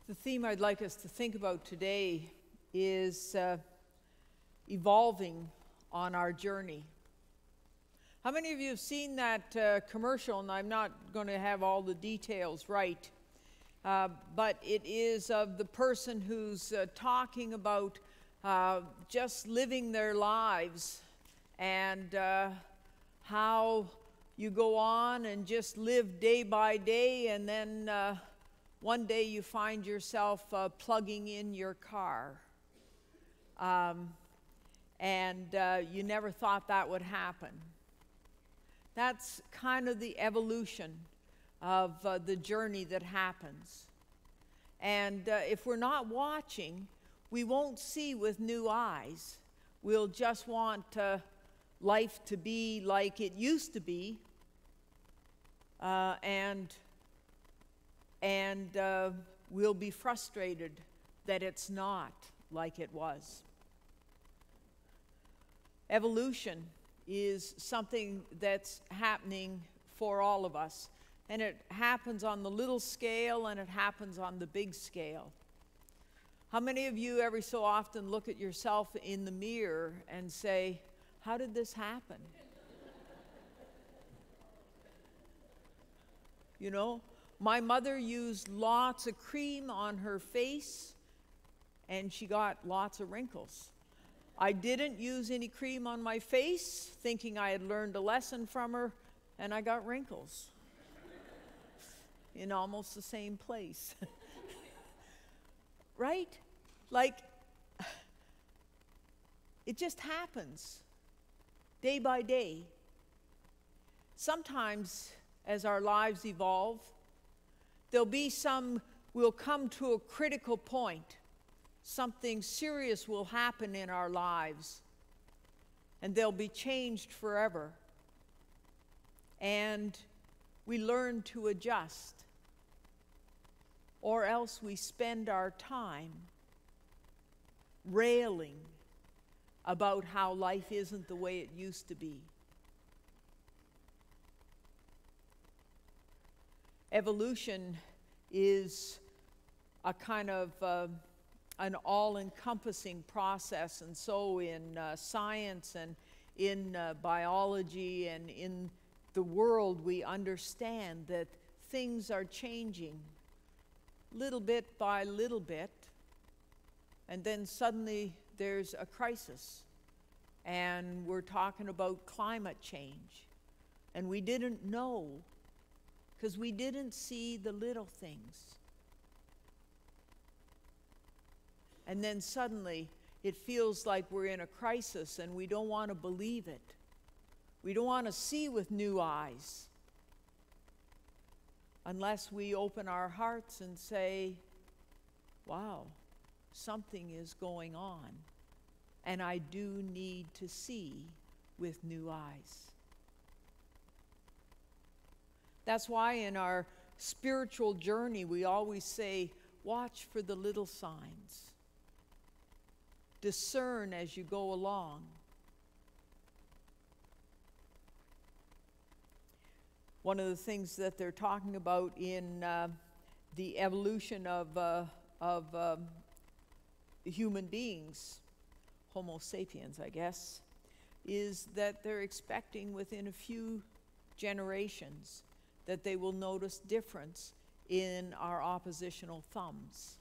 The theme I'd like us to think about today is evolving on our journey. How many of you have seen that commercial? And I'm not going to have all the details right, but it is of the person who's talking about just living their lives and how you go on and just live day by day, and then one day you find yourself plugging in your car. And you never thought that would happen. That's kind of the evolution of the journey that happens. And if we're not watching, we won't see with new eyes. We'll just want life to be like it used to be, and we'll be frustrated that it's not like it was. Evolution is something that's happening for all of us, and it happens on the little scale and it happens on the big scale. How many of you every so often look at yourself in the mirror and say, "How did this happen?" You know, my mother used lots of cream on her face, and she got lots of wrinkles. I didn't use any cream on my face, thinking I had learned a lesson from her, and I got wrinkles in almost the same place. Right? Like, it just happens day by day. Sometimes, as our lives evolve, we'll come to a critical point. Something serious will happen in our lives, and they'll be changed forever. And we learn to adjust, or else we spend our time railing about how life isn't the way it used to be. Evolution is a kind of an all-encompassing process, and so in science and in biology and in the world, we understand that things are changing little bit by little bit, and then suddenly there's a crisis, and we're talking about climate change, and we didn't know because we didn't see the little things. And then suddenly it feels like we're in a crisis, and we don't want to believe it. We don't want to see with new eyes unless we open our hearts and say, wow, something is going on, and I do need to see with new eyes. That's why in our spiritual journey we always say, watch for the little signs. Discern as you go along. One of the things that they're talking about in the evolution of human beings, Homo sapiens, I guess, is that they're expecting within a few generations that they will notice difference in our oppositional thumbs.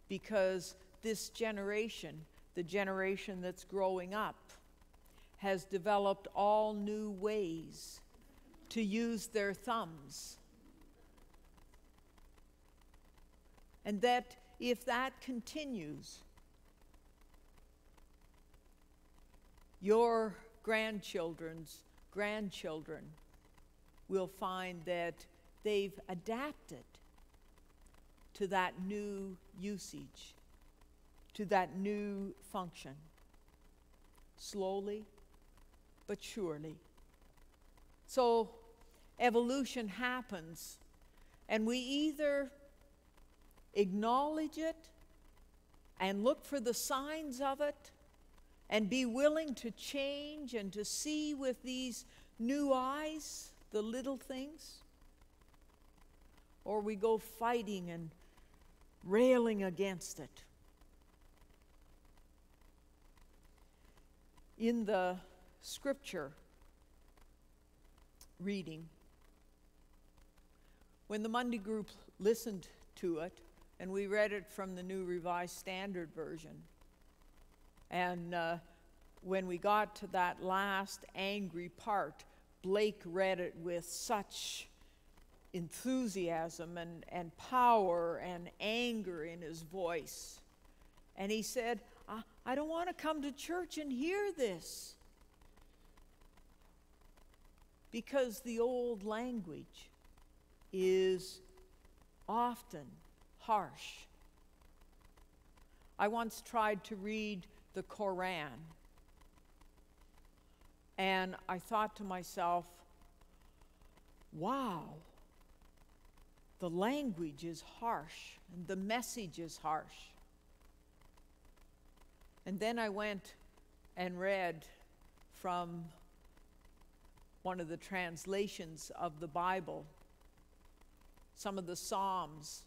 Because this generation, the generation that's growing up, has developed all new ways to use their thumbs. And that if that continues, your grandchildren's grandchildren will find that they've adapted to that new usage, to that new function, slowly but surely. So evolution happens, and we either acknowledge it and look for the signs of it and be willing to change and to see with these new eyes the little things, or we go fighting and railing against it. In the scripture reading, when the Monday group listened to it, and we read it from the New Revised Standard Version, and when we got to that last angry part, Blake read it with such enthusiasm and power and anger in his voice. And he said, I don't want to come to church and hear this. Because the old language is often harsh. I once tried to read the Quran, and I thought to myself, wow, the language is harsh, and the message is harsh. And then I went and read from one of the translations of the Bible, some of the Psalms,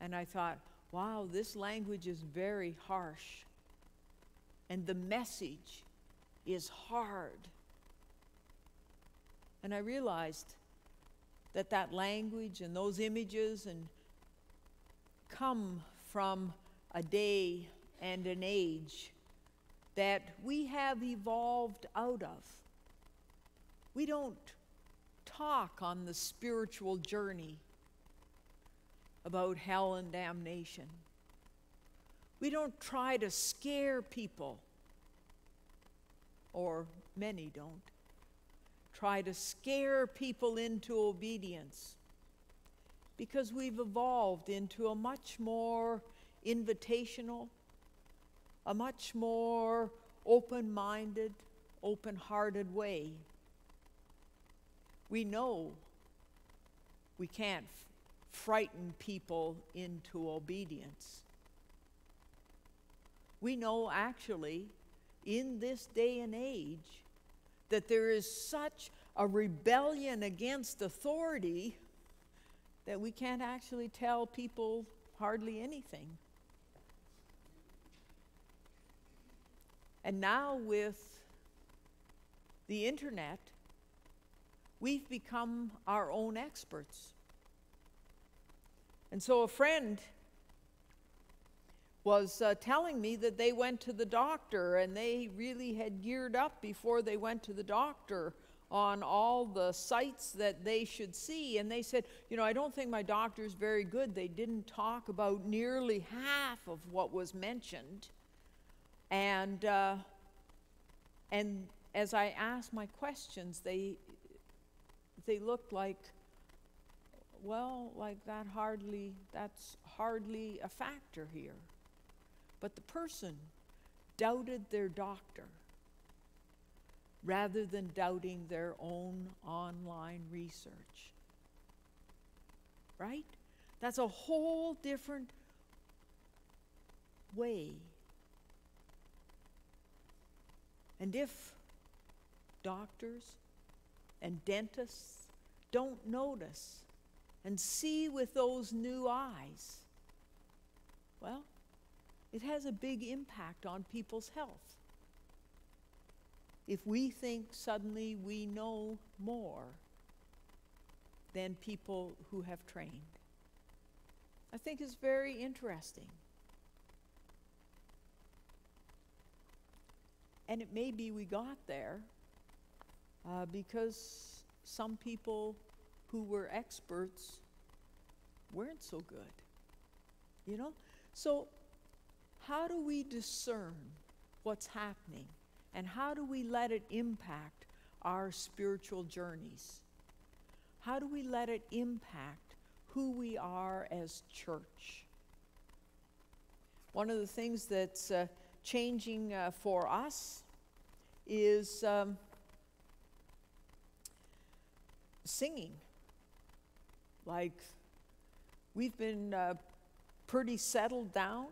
and I thought, wow, this language is very harsh, and the message is hard. And I realized that language and those images and come from a day and an age that we have evolved out of. We don't talk on the spiritual journey about hell and damnation. We don't try to scare people, or many don't, try to scare people into obedience, because we've evolved into a much more invitational, a much more open-minded, open-hearted way. We know we can't frighten people into obedience. We know actually in this day and age that there is such a rebellion against authority that we can't actually tell people hardly anything. And now with the internet, we've become our own experts. And so a friend was telling me that they went to the doctor, and they really had geared up before they went to the doctor on all the sites that they should see. And they said, I don't think my doctor's very good. They didn't talk about nearly half of what was mentioned. And as I asked my questions, they looked like, well, like that's hardly a factor here. But the person doubted their doctor rather than doubting their own online research. Right? That's a whole different way. And if doctors and dentists don't notice and see with those new eyes, well, it has a big impact on people's health. If we think suddenly we know more than people who have trained, I think it's very interesting. And it may be we got there because some people who were experts weren't so good. So how do we discern what's happening, and how do we let it impact our spiritual journeys? How do we let it impact who we are as church? One of the things that's changing for us is singing. Like, we've been pretty settled down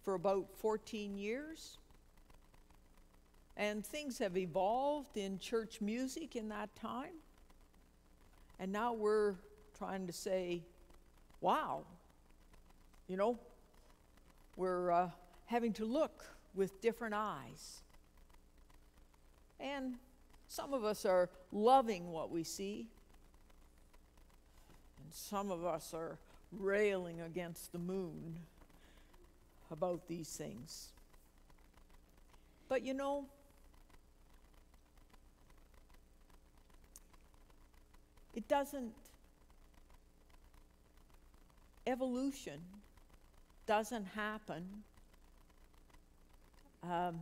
for about 14 years, and things have evolved in church music in that time, and now we're trying to say, wow, You know, we're having to look with different eyes. And some of us are loving what we see, and some of us are railing against the moon about these things. But you know, evolution doesn't happen. I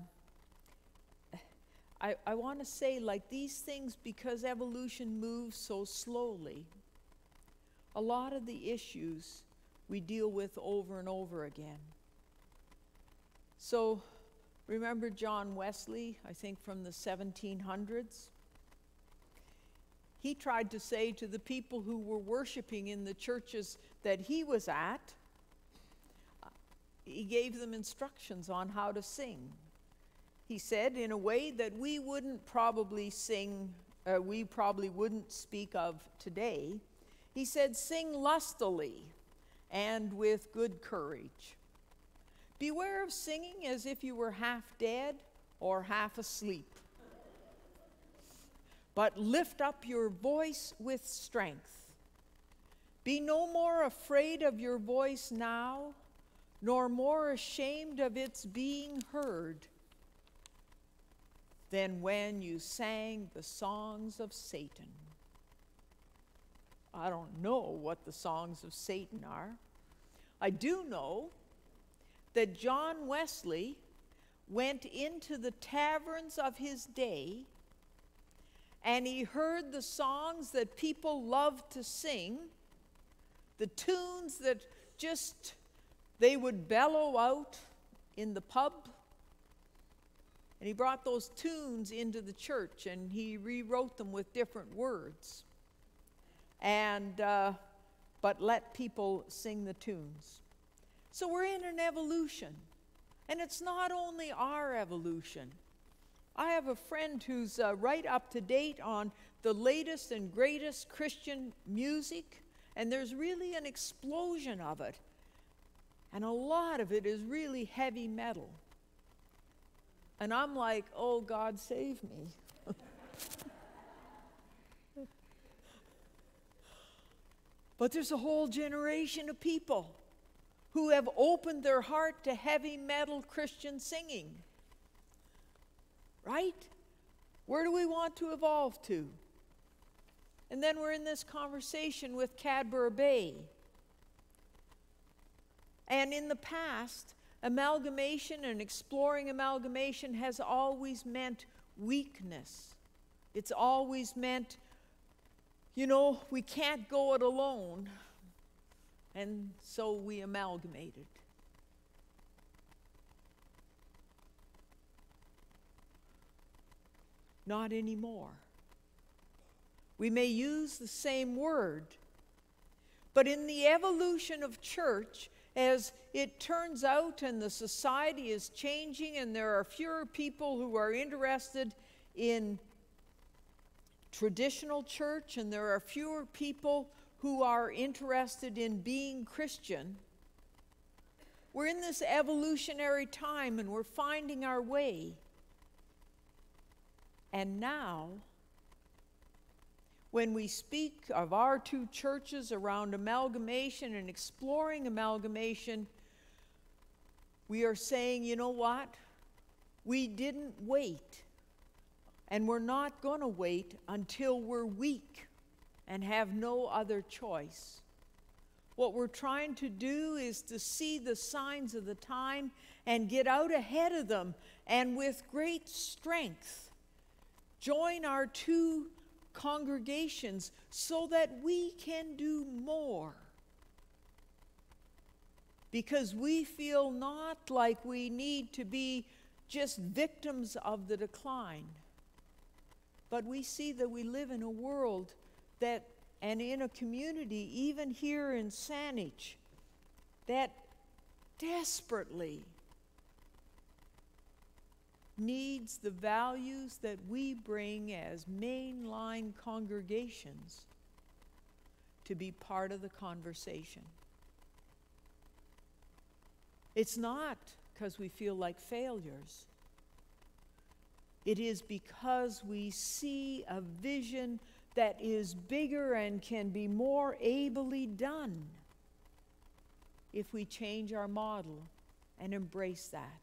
want to say, like, these things, because evolution moves so slowly, a lot of the issues we deal with over and over again. So, remember John Wesley, I think from the 1700s? He tried to say to the people who were worshiping in the churches that he was at, he gave them instructions on how to sing. He said, in a way that we probably wouldn't speak of today. He said, sing lustily and with good courage. Beware of singing as if you were half dead or half asleep. But lift up your voice with strength. Be no more afraid of your voice now, nor more ashamed of its being heard, than when you sang the songs of Satan. I don't know what the songs of Satan are. I do know that John Wesley went into the taverns of his day, and he heard the songs that people loved to sing, the tunes that just they would bellow out in the pub. And he brought those tunes into the church, and he rewrote them with different words. And but let people sing the tunes. So we're in an evolution. And it's not only our evolution. I have a friend who's right up to date on the latest and greatest Christian music, and there's really an explosion of it. And a lot of it is really heavy metal. And I'm like, oh, God, save me. But there's a whole generation of people who have opened their heart to heavy metal Christian singing. Right? Where do we want to evolve to? And then we're in this conversation with Cadbury Bay. And in the past, amalgamation and exploring amalgamation has always meant weakness. It's always meant, you know, we can't go it alone. And so we amalgamated. Not anymore. We may use the same word, but in the evolution of church, as it turns out and the society is changing and there are fewer people who are interested in traditional church and there are fewer people who are interested in being Christian, we're in this evolutionary time and we're finding our way. And now, when we speak of our two churches around amalgamation and exploring amalgamation, we are saying, you know what? We didn't wait, and we're not going to wait until we're weak and have no other choice. What we're trying to do is to see the signs of the time and get out ahead of them, and with great strength, join our two congregations so that we can do more. Because we feel not like we need to be just victims of the decline, but we see that we live in a world that, and in a community, even here in Saanich, that desperately needs the values that we bring as mainline congregations to be part of the conversation. It's not because we feel like failures. It is because we see a vision that is bigger and can be more ably done if we change our model and embrace that.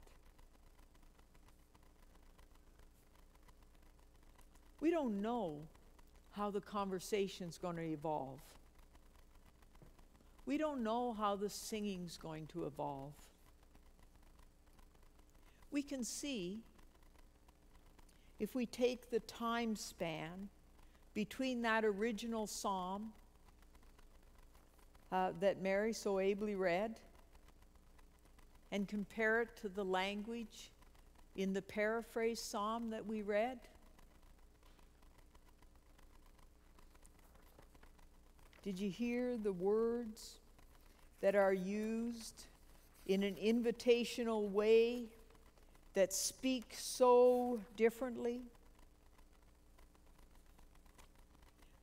We don't know how the conversation's going to evolve. We don't know how the singing's going to evolve. We can see, if we take the time span between that original psalm that Mary so ably read and compare it to the language in the paraphrase psalm that we read, did you hear the words that are used in an invitational way that speak so differently?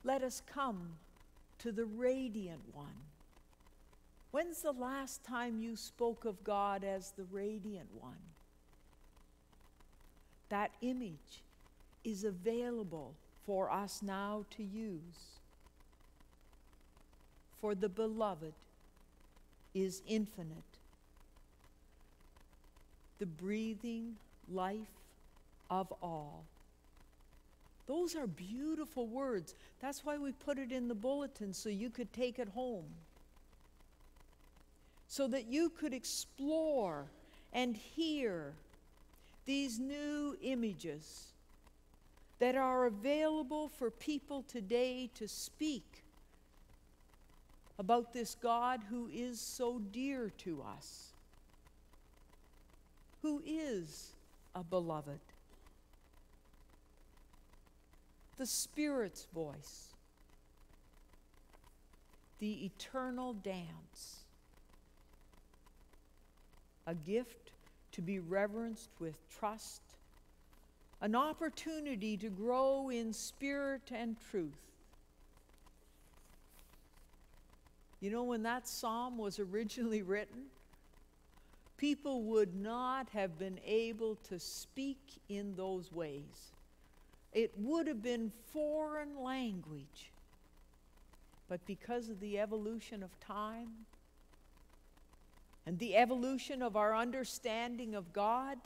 Let us come to the radiant one. When's the last time you spoke of God as the radiant one? That image is available for us now to use. For the beloved is infinite, the breathing life of all. Those are beautiful words. That's why we put it in the bulletin, so you could take it home, so that you could explore and hear these new images that are available for people today to speak about this God who is so dear to us, who is a beloved. The Spirit's voice, the eternal dance, a gift to be reverenced with trust, an opportunity to grow in spirit and truth. You know, when that psalm was originally written, people would not have been able to speak in those ways. It would have been foreign language. But because of the evolution of time and the evolution of our understanding of God,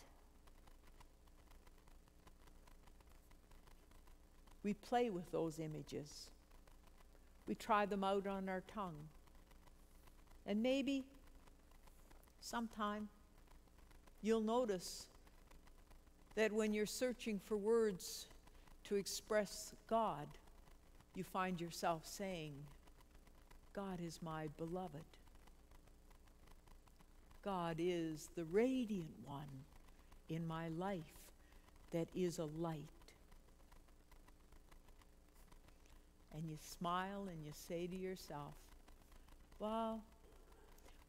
we play with those images. We try them out on our tongue. And maybe sometime you'll notice that when you're searching for words to express God, you find yourself saying, God is my beloved. God is the radiant one in my life that is a light. And you smile and you say to yourself, well,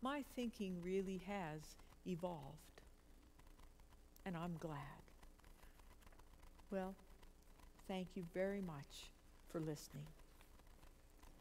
my thinking really has evolved, and I'm glad. Well, thank you very much for listening.